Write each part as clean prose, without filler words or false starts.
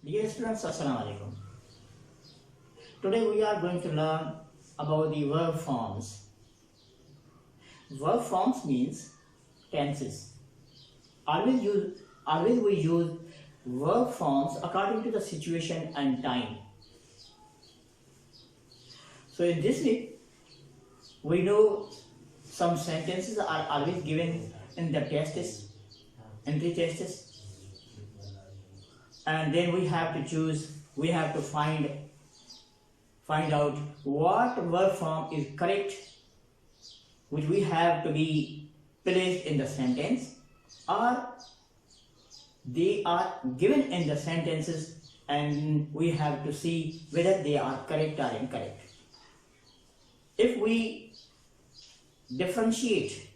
Dear students, Assalamu alaikum. Today we are going to learn about the verb forms. Verb forms means tenses. Always we use verb forms according to the situation and time. So in this way, we know some sentences are always given in the tests, entry tests, and then we have to choose. We have to find out what verb form is correct, which we have to be placed in the sentence, or they are given in the sentences and we have to see whether they are correct or incorrect. If we differentiate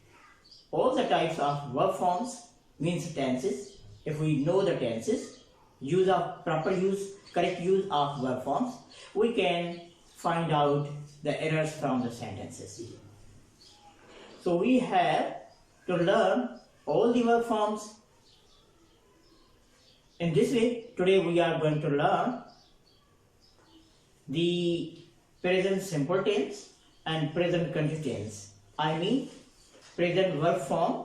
all the types of verb forms, means tenses, if we know the tenses, use of proper use, correct use of verb forms, we can find out the errors from the sentences. So we have to learn all the verb forms. In this way, today we are going to learn the present simple tense and present continuous tense. I mean present verb form,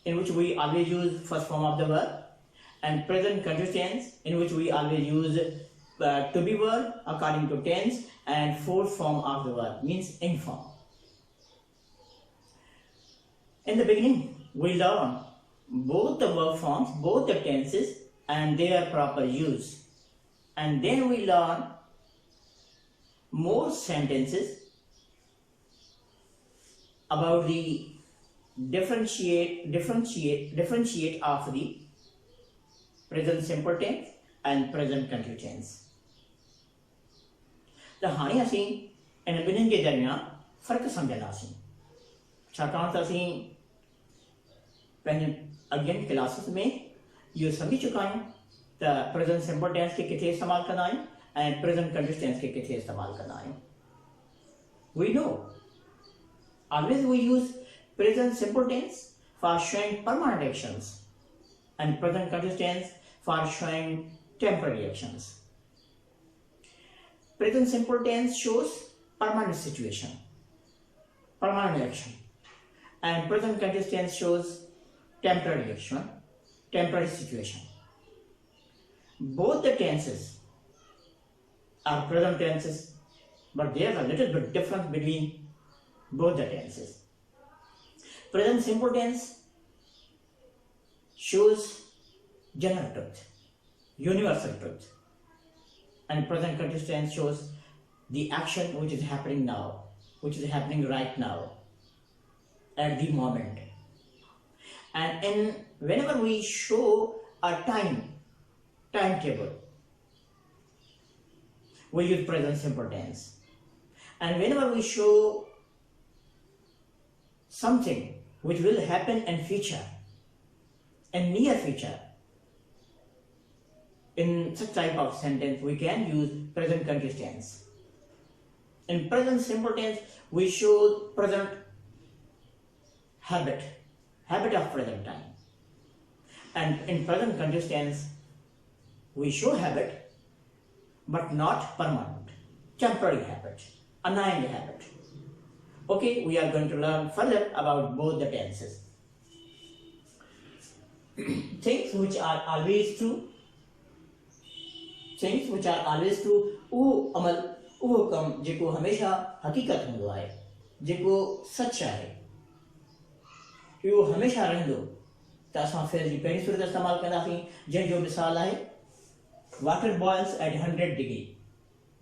in which we always use first form of the verb, and present continuous tense, in which we always use to be verb according to tense, and fourth form of the verb, means ing form. In the beginning, we learn both the verb forms, both the tenses and their proper use, and then we learn more sentences about the differentiate of the present simple tense and present continuous tense. त हाणे असीं इन ॿिन्हिनि जे दरमियान फ़र्क़ु सम्झंदासीं, छाकाणि त असीं पंहिंजे अॻियनि क्लासिस में इहो सम्झी चुका आहियूं त प्रेज़ेंट सिंपल टेंस खे किथे इस्तेमालु कंदा आहियूं ऐं प्रेज़ेंट कंटिन्यूअस टेंस खे किथे इस्तेमालु कंदा आहियूं. We know always we use present simple tense for showing permanent actions and present continuous tense for showing temporary actions. Present simple tense shows permanent situation, permanent action, and present continuous tense shows temporary action, temporary situation. Both the tenses are present tenses, but there is a little bit difference between both the tenses. Present simple tense shows general truth, universal truth, and present continuous tense shows the action which is happening now, which is happening right now, at the moment. And whenever we show a timetable, we use present simple tense, and whenever we show something which will happen in future, in near future, in such type of sentence we can use present continuous tense. In present simple tense we show present habit of present time, and in present continuous tense we show habit but not permanent, temporary habit, annoying habit. Okay, we are going to learn further about both the tenses. Things which are always true, उहो अमल, उहो कमु जेको हमेशा हक़ीक़त हूंदो आहे, जेको सच आहे, इहो हमेशा रहंदो, त असां फेल जी पहिरीं सूरत इस्तेमालु कंदासीं, जंहिंजो मिसाल आहे वाटर बॉइल्स एट 100 डिग्री,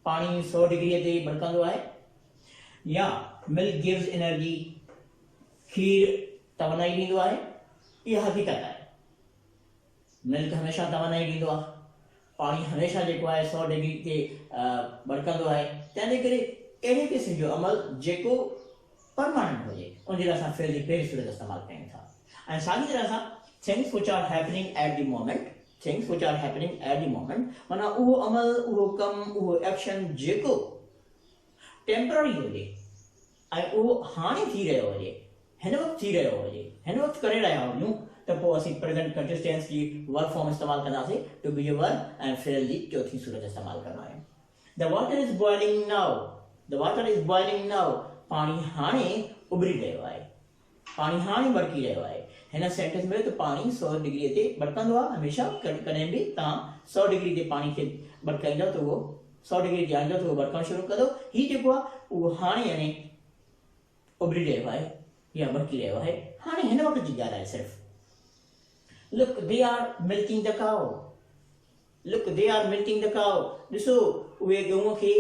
पाणी 100 डिग्रीअ ते भड़कंदो आहे, या मिल्क गिव्स एनर्जी, खीर तवानाई ॾींदो आहे. इहा हक़ीक़त आहे. मिल्क हमेशा तवानाई ॾींदो आहे, पाणी हमेशा जेको आहे 100 डिग्री ते भड़कंदो आहे. तंहिंजे करे अहिड़े क़िस्म जो अमल जेको परमानेंट हुजे, उन जे लाइ असां फेल जी पहिरीं सूरत इस्तेमालु कयूं था. ऐं साॻी तरह सां things which are happening at the moment, things which are happening at the moment, माना उहो अमल, उहो कमु, उहो एक्शन जेको टेम्पररी हुजे ऐं उहो हाणे थी रहियो हुजे, हिन वक़्तु थी रहियो हुजे, हिन वक़्तु करे रहिया हुजूं, त पोइ असीं प्रेज़ेंट कंटिन्यूअस जी वर्ब फॉर्म इस्तेमालु कंदासीं, टू बी जो वर्ब ऐं फेल जी चौथी सूरत इस्तेमालु कंदा आहियूं। The water is boiling now, the water is boiling now, पाणी हाणे उबरी रहियो आहे, पाणी हाणे बड़की रहियो आहे। हिन सेंटेंस में त पाणी 100 डिग्री ते बड़कंदो आहे हमेशा, कॾहिं बि तव्हां 100 डिग्री ते पाणी खे बड़काईंदव त उहो 100 डिग्री ते आणींदव त उहो बड़कणु शुरू कंदो। हीउ जेको आहे उहो हाणे यानी उबरी रहियो आहे या बड़की रहियो आहे, हाणे हिन वक़्त जी ॻाल्हि आहे सिर्फ़ु। Look, they are milking the cow. Look, they are milking the cow. ॾिसो उहे गऊं खे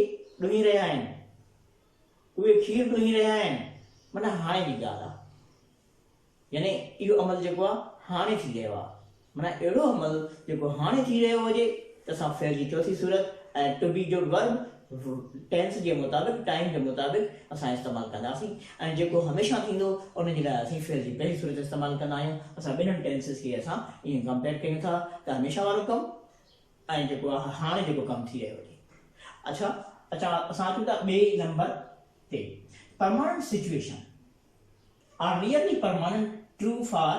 ॾुही रहिया आहिनि, उहे खीर ॾुही रहिया आहिनि, माना हाणे जी ॻाल्हि आहे। यानी इहो अमल जेको आहे हाणे थी रहियो आहे, माना अहिड़ो अमल जेको हाणे थी रहियो हुजे त असां फेल जी चौथी सूरत ऐं टू बी जो वर्ब टेंस जे मुताबिक़, टाइम जे मुताबिक़ असां इस्तेमालु कंदासीं। ऐं जेको हमेशा थींदो उन जे लाइ असीं फेल जी पहिरीं सूरत इस्तेमालु कंदा आहियूं। असां ॿिन्हिनि टेंसिस खे असां ईअं कंपेयर कयूं था त हमेशा वारो कमु ऐं जेको आहे हाणे जेको कमु थी रहियो हुजे। अच्छा असां अचूं था ॿिए नंबर ते, permanent situation are really permanent true for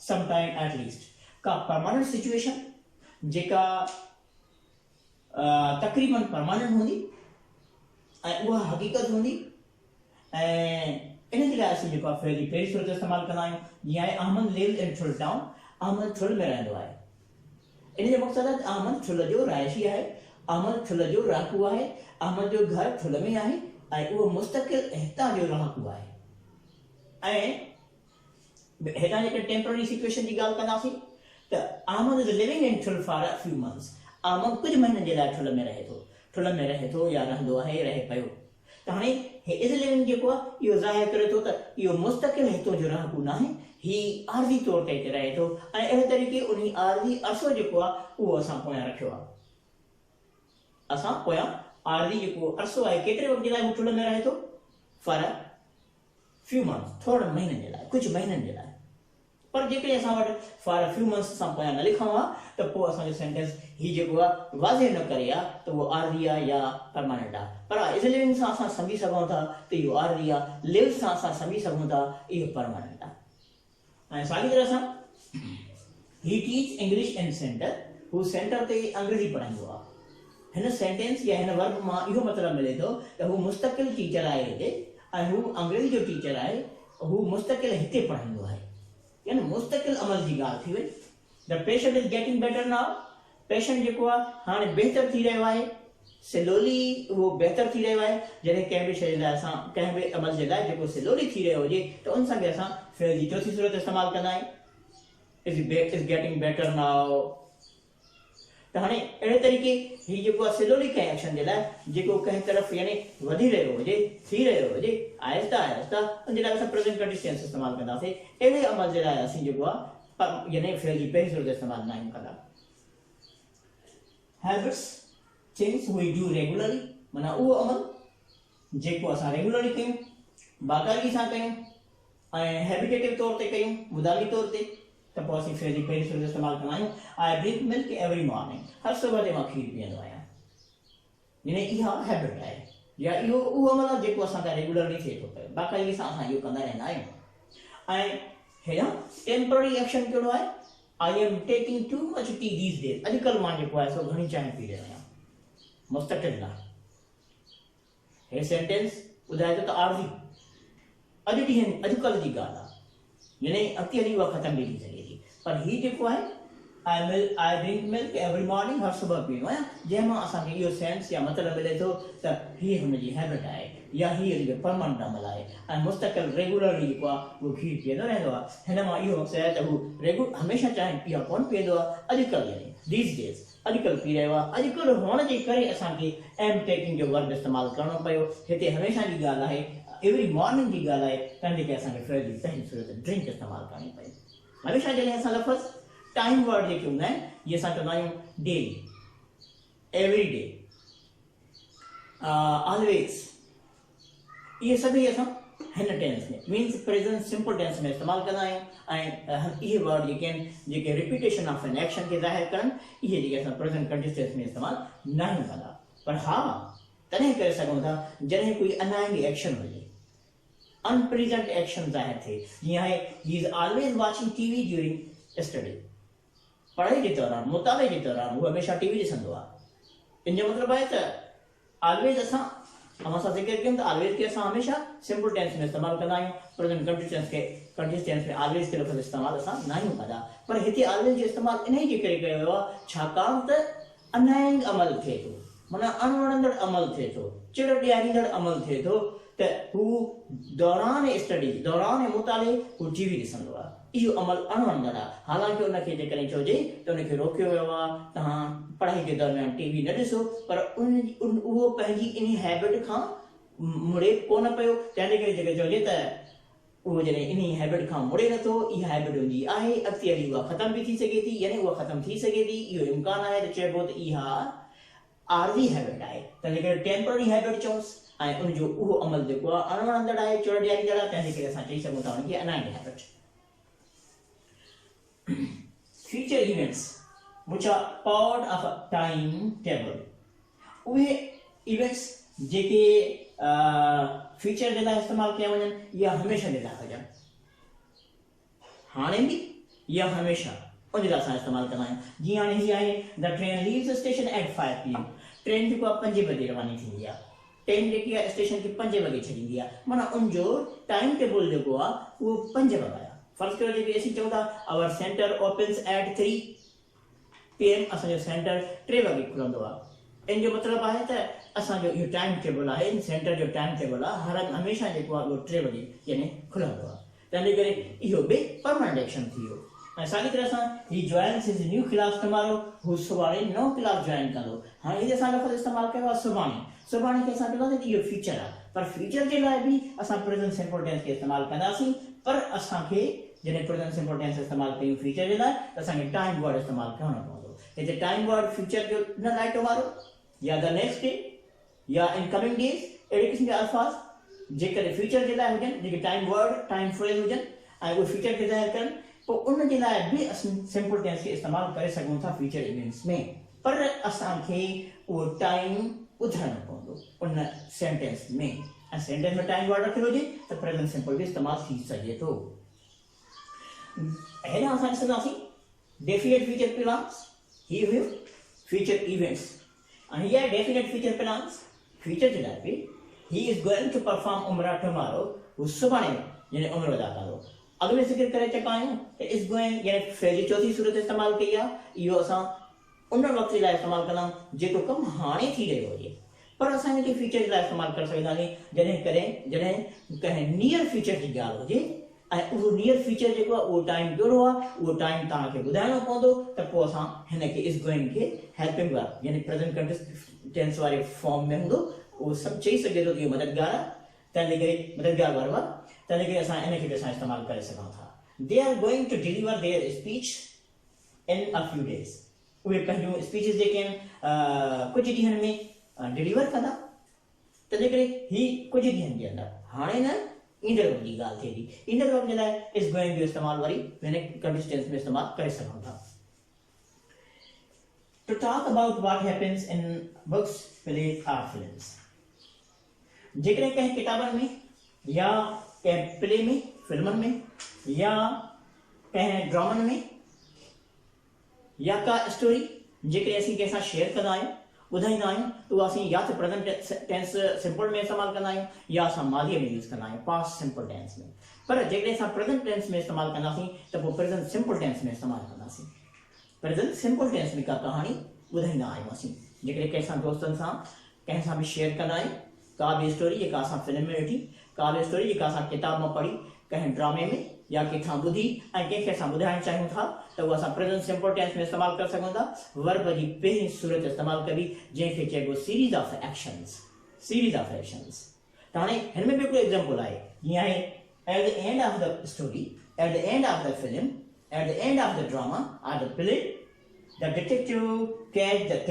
some time at least. का परमानेंट सिचुएशन जेका तक़रीबन परमानेंट हूंदी ऐं उहा हक़ीक़त हूंदी, ऐं इन जे लाइ असीं जेको आहे फेल जी पहिरीं सूरत इस्तेमालु कंदा आहियूं। जीअं आहे अहमद लिव्ड इन ठुल टाउन, अहमद ठुल में रहंदो आहे। इन जो मक़सदु आहे त अहमद ठुल जो रहायशी आहे, अहमद ठुल जो रहाकू आहे, अहमद जो घर ठुल में आहे ऐं उहो मुस्तक़िल हितां जो रहाकू आहे। ऐं हितां जेके टेम्पररी सिचुएशन जी ॻाल्हि कंदासीं त Ahmad is living in Thul for a few months. Ahmad कुझु महीननि जे लाइ ठुल में रहे थो या रहंदो आहे, रहे पियो। त हाणे हे इज़ लिविंग जेको आहे इहो ज़ाहिर करे थो त इहो मुस्तक़िल हितो जो रहाकू न आहे, हीउ आरज़ी तौर ते हिते रहे थो ऐं अहिड़े तरीक़े उन आरज़ी अरसो जेको आहे उहो असां पोयां रखियो आहे। असां पोयां आरज़ी जेको अरसो आहे केतिरे वक़्त जे लाइ ठुल में रहे थो, फॉर अ फ्यू मंथ्स, थोरनि महीननि जे लाइ, कुझु महीननि जे लाइ। पर जेकॾहिं असां वटि फॉर अ फ्यू मंथ्स असां पोयां न लिखूं आहे त पोइ असांजो सेंटेंस हीउ जेको आहे वाज़े न करे आहे त उहो आरज़ी आहे या परमानेंट आहे। पर इज़ लिविंग सां असां सम्झी सघूं था त इहो आरज़ी आहे, लिव सां असां सम्झी सघूं था इहो परमानेंट आहे। ऐं साॻी तरह सां ही टीच इंग्लिश इन सेंटर, हू सेंटर ते अंग्रेज़ी पढ़ाईंदो आहे। हिन सेंटेंस या हिन वर्ब मां इहो मतिलबु मिले थो त हू मुस्तक़िल टीचर आहे हिते ऐं हू अंग्रेज़ी जो टीचर आहे, हू मुस्तक़िल हिते पढ़ाईंदो आहे, यानी मुस्तक़िल अमल जी ॻाल्हि थी वई। The patient is getting better now, patient जेको आहे हाणे बहितर थी रहियो आहे, स्लोली उहो बहितर थी रहियो आहे। जॾहिं कंहिं बि शइ लाइ असां कंहिं बि अमल जे लाइ जेको स्लोली थी रहियो हुजे त उन सां बि असां फेल जी चौथी सूरत इस्तेमालु कंदा आहियूं, इज़ गेटिंग बेटर नाउ। त हाणे अहिड़े तरीक़े हीउ जेको आहे स्लोली कंहिं एक्शन जे लाइ जेको कंहिं तरफ़ यानी वधी रहियो हुजे, थी रहियो हुजे, आहिस्ता आहिस्ता, उन जे लाइ असां प्रेज़ेंट कंटिन्यूअस इस्तेमालु कंदासीं। अहिड़े अमल जे लाइ असीं जेको आहे यानी फेल जी पहिरीं सूरत इस्तेमालु न आहियूं कंदा। Habits, things we do regularly, माना उहो अमल जेको असां रेगुलरली कयूं, बाक़ाइदगी सां कयूं ऐं हैबिटेटिव तौर ते कयूं, मुदावी तौर ते, त पोइ असीं फेल जी पहिरीं सूरत इस्तेमालु कंदा आहियूं। I drink milk every morning, हर सुबुह ते मां खीर पीअंदो आहियां, यानी इहा हैबिट आहे या इहो उहो अमल आहे जेको असां खां रेगुलरली थिए थो पियो, बाक़ाइदगी सां असां इहो कंदा रहंदा आहियूं। ऐं हेॾा टेम्पररी एक्शन कहिड़ो आहे, I am taking too much tea these days, अॼुकल्ह मां जेको आहे सो घणी चांहि पी रहियो आहियां, मुस्तक़िल न। हे सेंटेंस ॿुधाए थो त आरज़ी अॼुकल्ह जी ॻाल्हि आहे, यानी अॻिते हली उहा ख़तम बि थी सघे थी। पर हीउ जेको आहे I drink milk every morning, हर सुबुह पीअंदो आहियां, जंहिंमां असांखे इहो सेंस या मतिलबु मिले थो त हीअ हुनजी हैबिट आहे या हीअ परमानेंट अमल आहे ऐं मुस्तक़िल रेगुलरली जेको आहे उहो खीर पीअंदो रहंदो आहे। हिन मां इहो मक़सदु आहे त हू हमेशा चांहि इहा कोन पीअंदो आहे, अॼुकल्ह यानी दीस डेज़ अॼुकल्ह पी रहियो आहे। अॼुकल्ह हुअण जे करे असांखे एम टेकिंग जो वर्ब इस्तेमालु करणो पियो। हिते हमेशह जी ॻाल्हि आहे, एवरी मॉर्निंग जी ॻाल्हि आहे, तंहिंजे करे असांखे फेल जी पहिरीं सूरत ड्रिंक इस्तेमालु करणी पई। हमेशह जॾहिं असां लफ़्ज़ टाइम वर्ड जेके हूंदा आहिनि, इहे असां चवंदा आहियूं डेली, एवरी डे, ऑलवेज, इहे सभई असां हिन टेंस में मीन्स प्रेज़ेंट सिंपल टेंस में इस्तेमालु कंदा आहियूं। ऐं इहे वर्ड जेके आहिनि जेके रिपीटेशन ऑफ एन एक्शन खे ज़ाहिर कनि, इहे जेके असां प्रेज़ेंट कंटिन्यूअस में इस्तेमालु न आहियूं कंदा। पर हा तॾहिं करे सघूं था जॾहिं कोई अनाइंग एक्शन हुजे। अनप्रेजेंट एक्शन ज़ाहिर थे जीअं आहे he is always watching TV during study पढ़ाई के दौरान मुताले के दौरान वो हमेशा टीवी ॾिसंदो आहे इन जो मतिलबु आहे त ऑलवेज असां जिक्र कयूं त ऑलवेज के असां हमेशा सिंपल टेंस में इस्तेमालु कंदा आहियूं प्रेजेंट कंटिन्यूअस टेंस में ऑलवेज के लफ़्ज़ इस्तेमालु असां न आहियूं कंदा पर हिते ऑलवेज जो इस्तेमालु इन जे करे कयो वियो आहे छाकाणि त अनाइंग अमल थिए थो माना अणवणंदड़ अमल थिए थो चिड़ ॾियारींदड़ अमल थिए थो त हू दौरान स्टडी दौरान मुताले हू टीवी ॾिसंदो आहे इहो अमल अणवणंदड़ आहे हालांकि उनखे जेकॾहिं चइजे त उनखे रोकियो वियो आहे तव्हां पढ़ाई के दरमियान टीवी न ॾिसो पर उहो पंहिंजी इन हैबिट खां मुड़े कोन पियो तंहिंजे करे जेके चइजे त उहो जॾहिं इन हैबिट खां मुड़े नथो इहा हैबिट हुनजी आहे अॻिते हली उहा ख़तम बि थी सघे थी यानी उहा ख़तम थी सघे थी इहो इम्कान आहे त चइबो त इहा आरज़ी हैबिट आहे तंहिंजे करे टेम्पररी हैबिट चऊंसि ऐं उनजो उहो अमल जेको आहे अणवणंदड़ आहे चिड़ ॾियारींदड़ आहे तंहिंजे करे असां चई सघूं था उनखे अनाइंग habit future events which are part of a timetable उहे events जेके फ्यूचर जे लाइ इस्तेमालु कया वञनि या हमेशह जे लाइ हुजनि हाणे बि या हमेशह उन लाइ असां इस्तेमालु कंदा आहियूं जीअं हाणे हीअ आहे the train leaves station at 5 PM train जेको आहे 5 बजे रवानी थींदी आहे ट्रेन जेकी आहे स्टेशन खे 5 वॻे छॾींदी आहे माना उनजो टाइम टेबल जेको आहे उहो 5 वॻा आहे फर्स्ट करो जेके असीं चऊं था our centre opens at 3 PM असांजो सेंटर 3 वॻे खुलंदो आहे इन जो मतिलबु आहे त असांजो इहो टाइम टेबल आहे सेंटर जो टाइम टेबल आहे हर हमेशह जेको आहे उहो 3 वॻे यानी खुलंदो आहे तंहिंजे करे इहो बि परमानेंट एक्शन थी वियो ऐं साॻी तरह सां ही जॉइन्स हिज न्यू क्लास टुमारो हू सुभाणे नओं क्लास जॉइन कंदो हाणे हिते असां लफ़्ज़ इस्तेमालु कयो आहे सुभाणे खे असां चवंदासीं त इहो फ्यूचर आहे पर फ्यूचर जे लाइ बि असां प्रेज़ेंट सिंपल टेंस खे इस्तेमालु कंदासीं पर असांखे जॾहिं प्रेज़ेंट सिंपल टेंस इस्तेमालु कयूं फ्यूचर जे लाइ त असांखे टाइम वर्ड इस्तेमालु करणो पवंदो हिते टाइम वर्ड फ्यूचर जो न लाइ टुमारो या द नेक्स्ट डे या इन कमिंग डेज अहिड़े क़िस्म जा अल्फाज़ जेकॾहिं फ्यूचर जे लाइ हुजनि जेके टाइम वर्ड टाइम फ्रेज़ हुजनि ऐं उहे फ्यूचर खे ज़ाहिर कनि पोइ उन जे लाइ बि असां सिंपल टेंस खे इस्तेमालु करे सघूं था फ्यूचर इवेंट्स में पर असांखे उहो टाइम ॿुधाइणो पवंदो उन सेंटेंस में ऐं सेंटेंस में टाइम वर्ड रखियलु हुजे त प्रेज़ेंट सिंपल बि इस्तेमालु थी सघे थो हेॾां असां ॾिसंदासीं डेफिनेट फ्यूचर प्लान्स हीअ हुयो फ्यूचर इवेंट्स ऐं हीअ आहे डेफिनेट फ्यूचर प्लान्स फ्यूचर जे लाइ बि he is going to perform Umrah tomorrow हू सुभाणे यानी उमिरि अदा कंदो अॻिले ज़िक्र करे चुका आहियूं त इज़ गोइंग यानी फ़ेल जी चौथी सूरत इस्तेमालु कई आहे इहो असां उन वक़्त जे लाइ इस्तेमालु कंदा आहियूं जेको कमु हाणे थी रहियो हुजे पर असां हिनखे फ्यूचर जे लाइ इस्तेमालु करे सघंदासीं जॾहिं कंहिं नियर फ्यूचर जी ॻाल्हि हुजे ऐं उहो नियर फ्यूचर जेको आहे उहो टाइम कहिड़ो आहे उहो टाइम तव्हांखे ॿुधाइणो पवंदो त पोइ असां हिनखे इज़ गोइंग खे हेल्पिंग वर्ब यानी प्रेज़ेंट कंटिन्यूअस टेंस वारे फॉर्म में हूंदो उहो सभु चई सघे थो त इहो मददगार आहे तंहिंजे करे मददगार वर्ब आहे तंहिंजे करे असां इनखे बि असां इस्तेमालु करे सघूं था they are going to deliver their speech in a few days उहे पंहिंजूं स्पीचिस जेके आहिनि कुझु ॾींहंनि में डिलीवर कंदा तंहिंजे करे ही कुझु ॾींहंनि जे अंदरि हाणे न ईंदड़ वक़्त जी ॻाल्हि थिए थी ईंदड़ वक़्त जे लाइ इज़ गोइंग जो इस्तेमालु वरी हिन कंटिन्यूअस टेंस में इस्तेमालु करे सघूं था to talk about what happens in books plays or films जेकॾहिं कंहिं किताबनि में या कंहिं प्ले में फिल्मनि में या कंहिं ड्रामनि में या का स्टोरी जेकॾहिं असीं कंहिं सां शेयर कंदा आहियूं ॿुधाईंदा आहियूं त उहा असीं या त प्रेज़ेंट टेंस सिंपल में इस्तेमालु कंदा आहियूं या असां मादीअ में यूज़ कंदा आहियूं पास्ट सिंपल टेंस में पर जेकॾहिं असां प्रेज़ेंट टेंस में इस्तेमालु कंदासीं त पोइ प्रेज़ेंट सिंपल टेंस में इस्तेमालु कंदासीं प्रेज़ेंट सिंपल टेंस में का कहाणी ॿुधाईंदा आहियूं असीं जेकॾहिं कंहिंसां दोस्तनि सां कंहिं सां बि शेयर कंदा आहियूं का बि स्टोरी जेका असां फिल्म में ॾिठी का बि स्टोरी जेका असां किताब मां पढ़ी कंहिं ड्रामे में या कंहिंखां ॿुधी ऐं कंहिंखे असां ॿुधाइणु चाहियूं था त उहा असां प्रेज़ेंट सिंपल टेंस में इस्तेमालु करे सघूं था वर्ब जी पहिरीं सूरत इस्तेमालु कबी जंहिंखे चइबो सीरीज़ ऑफ एक्शन्स त हाणे हिन में बि हिकिड़ो एग्ज़ाम्पल आहे जीअं आहे at the end of the story at the end of the film at the end of the drama or the play the detective catch the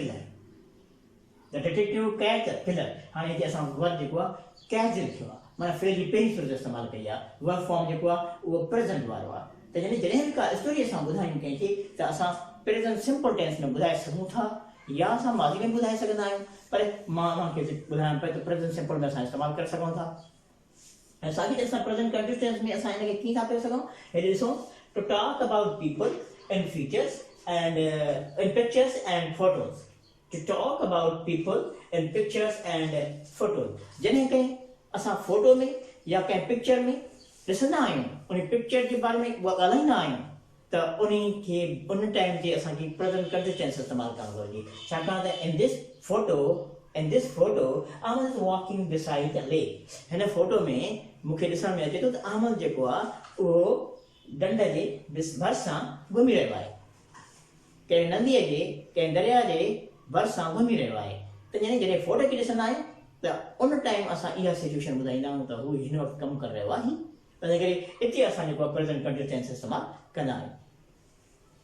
killer हाणे हिते असां वर्ब जेको आहे कैच लिखियो आहे माना फेल जी पहिरीं सूरत इस्तेमालु कई आहे वर्ब फॉर्म जेको आहे उहो प्रेज़ेंट वारो आहे त यानी जॾहिं बि का स्टोरी असां ॿुधायूं कंहिंखे त असां प्रेज़ेंट सिंपल टेंस में ॿुधाए सघूं था या असां माज़ी में ॿुधाए सघंदा आहियूं पर मां तव्हांखे ॿुधायां पियो त प्रेज़ेंट सिंपल में असां इस्तेमालु करे सघूं था ऐं साॻी असां प्रेज़ेंट कंटिन्यूअस टेंस में असां हिनखे कीअं था करे सघूं, हेॾे ॾिसो, two talk about people in features and in pictures and photos. To talk about people in pictures and photos. जॾहिं कंहिं असां फोटो में या कंहिं पिक्चर में ॾिसंदा आहियूं, उन पिक्चर जे बारे में ॻाल्हाईंदा आहियूं, त उन टाइम ते असांखे प्रेज़ेंट कंटिन्यूअस टेंस इस्तेमालु करणु घुरिजे। छाकाणि त in this photo I was walking beside the lake। हिन फोटो में मूंखे ॾिसण में अचे थो त आमल जेको आहे उहो ढंढ जे भरिसां घुमी रहियो आहे, कंहिं नदीअ जे कंहिं दरिया जे भरिसां घुमी रहियो आहे। त यानी जॾहिं फोटो खे ॾिसंदा आहियूं त उन टाइम असां इहा सिचुएशन ॿुधाईंदा आहियूं त हू हिन वक़्तु कमु करे रहियो आहे। तंहिं करे हिते असां जेको आहे प्रेज़ेंट कंटिन्यूअस टेंस इस्तेमालु कंदा आहियूं।